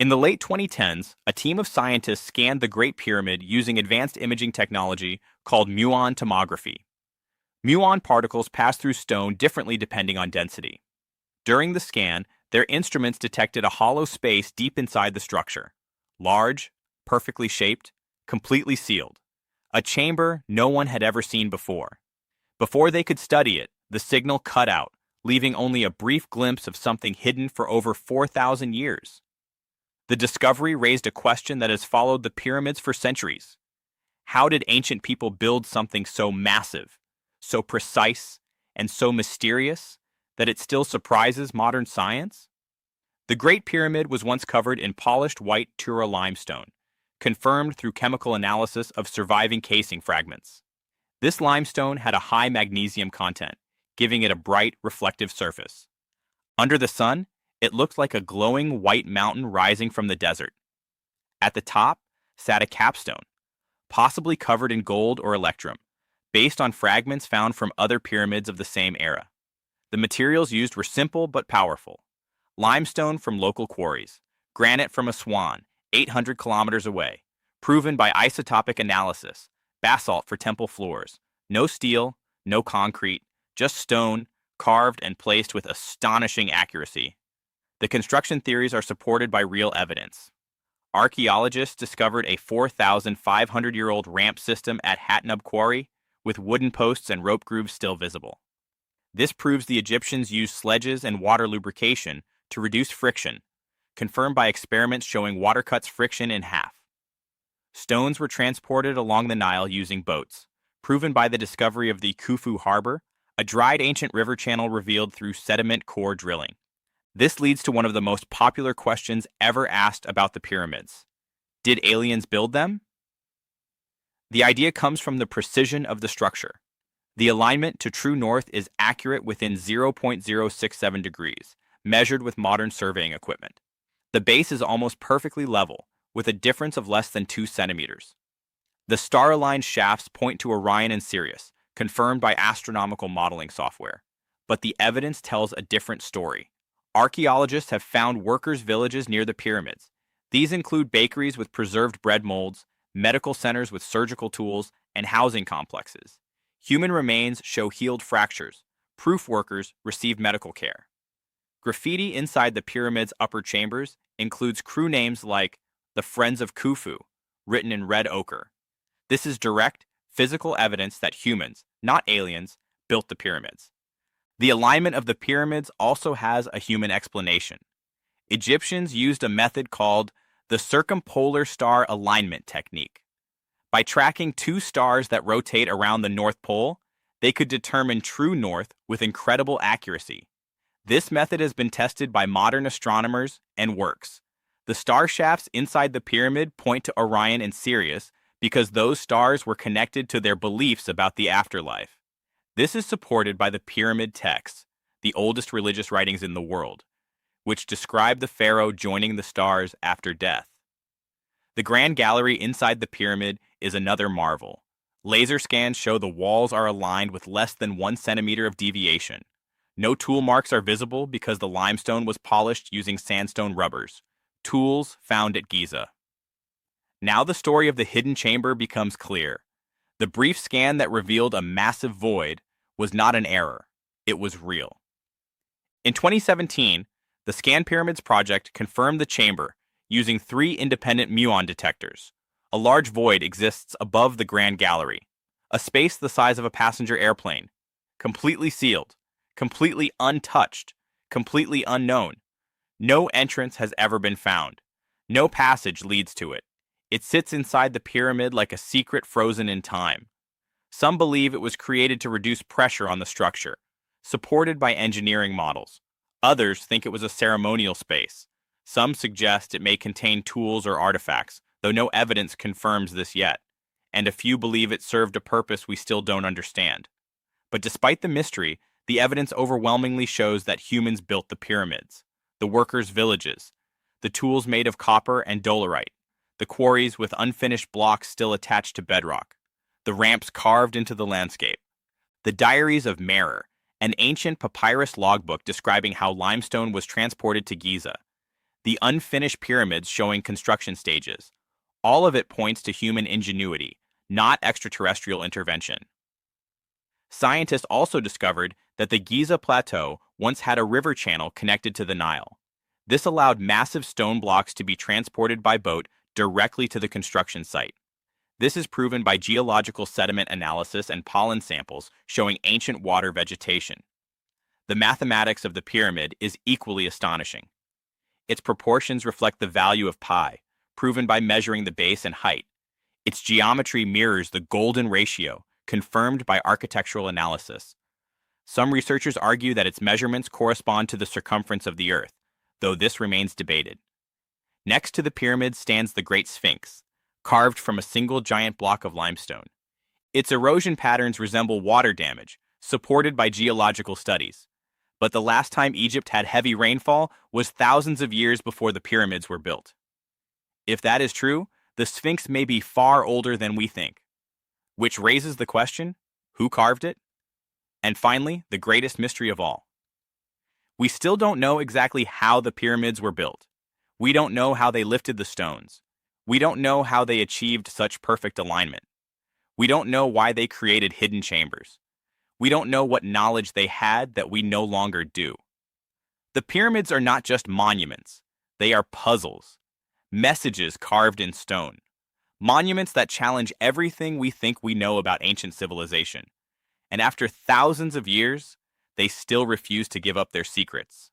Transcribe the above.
In the late 2010s, a team of scientists scanned the Great Pyramid using advanced imaging technology called muon tomography. Muon particles pass through stone differently depending on density. During the scan, their instruments detected a hollow space deep inside the structure. Large, perfectly shaped, completely sealed. A chamber no one had ever seen before. Before they could study it, the signal cut out, leaving only a brief glimpse of something hidden for over 4,000 years. The discovery raised a question that has followed the pyramids for centuries. How did ancient people build something so massive, so precise, and so mysterious that it still surprises modern science? The Great Pyramid was once covered in polished white Tura limestone, confirmed through chemical analysis of surviving casing fragments. This limestone had a high magnesium content, giving it a bright, reflective surface. Under the sun, it looked like a glowing white mountain rising from the desert. At the top sat a capstone, possibly covered in gold or electrum, based on fragments found from other pyramids of the same era. The materials used were simple but powerful. Limestone from local quarries, granite from Aswan, 800 kilometers away, proven by isotopic analysis, basalt for temple floors, no steel, no concrete, just stone, carved and placed with astonishing accuracy. The construction theories are supported by real evidence. Archaeologists discovered a 4,500-year-old ramp system at Hatnub Quarry, with wooden posts and rope grooves still visible. This proves the Egyptians used sledges and water lubrication to reduce friction, confirmed by experiments showing water cuts friction in half. Stones were transported along the Nile using boats, proven by the discovery of the Khufu Harbor, a dried ancient river channel revealed through sediment core drilling. This leads to one of the most popular questions ever asked about the pyramids. Did aliens build them? The idea comes from the precision of the structure. The alignment to true north is accurate within 0.067 degrees, measured with modern surveying equipment. The base is almost perfectly level, with a difference of less than 2 centimeters. The star-aligned shafts point to Orion and Sirius, confirmed by astronomical modeling software. But the evidence tells a different story. Archaeologists have found workers' villages near the pyramids. These include bakeries with preserved bread molds, medical centers with surgical tools, and housing complexes. Human remains show healed fractures. Proof workers received medical care. Graffiti inside the pyramid's upper chambers includes crew names like the Friends of Khufu, written in red ochre. This is direct, physical evidence that humans, not aliens, built the pyramids. The alignment of the pyramids also has a human explanation. Egyptians used a method called the circumpolar star alignment technique. By tracking 2 stars that rotate around the North Pole, they could determine true north with incredible accuracy. This method has been tested by modern astronomers and works. The star shafts inside the pyramid point to Orion and Sirius because those stars were connected to their beliefs about the afterlife. This is supported by the pyramid texts, the oldest religious writings in the world, which describe the pharaoh joining the stars after death. The grand gallery inside the pyramid is another marvel. Laser scans show the walls are aligned with less than 1 centimeter of deviation. No tool marks are visible because the limestone was polished using sandstone rubbers, tools found at Giza. Now the story of the hidden chamber becomes clear. The brief scan that revealed a massive void was not an error, it was real. In 2017, the Scan Pyramids project confirmed the chamber using 3 independent muon detectors. A large void exists above the Grand Gallery, a space the size of a passenger airplane, completely sealed, completely untouched, completely unknown. No entrance has ever been found. No passage leads to it. It sits inside the pyramid like a secret frozen in time. Some believe it was created to reduce pressure on the structure, supported by engineering models. Others think it was a ceremonial space. Some suggest it may contain tools or artifacts, though no evidence confirms this yet, and a few believe it served a purpose we still don't understand. But despite the mystery, the evidence overwhelmingly shows that humans built the pyramids, the workers' villages, the tools made of copper and dolerite, the quarries with unfinished blocks still attached to bedrock, the ramps carved into the landscape, the diaries of Merer, an ancient papyrus logbook describing how limestone was transported to Giza. the unfinished pyramids showing construction stages. All of it points to human ingenuity, not extraterrestrial intervention. Scientists also discovered that the Giza Plateau once had a river channel connected to the Nile. This allowed massive stone blocks to be transported by boat directly to the construction site. This is proven by geological sediment analysis and pollen samples showing ancient water vegetation. The mathematics of the pyramid is equally astonishing. Its proportions reflect the value of pi, proven by measuring the base and height. Its geometry mirrors the golden ratio, confirmed by architectural analysis. Some researchers argue that its measurements correspond to the circumference of the Earth, though this remains debated. Next to the pyramid stands the Great Sphinx, carved from a single giant block of limestone. Its erosion patterns resemble water damage, supported by geological studies. But the last time Egypt had heavy rainfall was thousands of years before the pyramids were built. If that is true, the Sphinx may be far older than we think. Which raises the question, who carved it? And finally, the greatest mystery of all. We still don't know exactly how the pyramids were built. We don't know how they lifted the stones. We don't know how they achieved such perfect alignment. We don't know why they created hidden chambers. We don't know what knowledge they had that we no longer do. The pyramids are not just monuments. They are puzzles, messages carved in stone, monuments that challenge everything we think we know about ancient civilization. And after thousands of years, they still refuse to give up their secrets.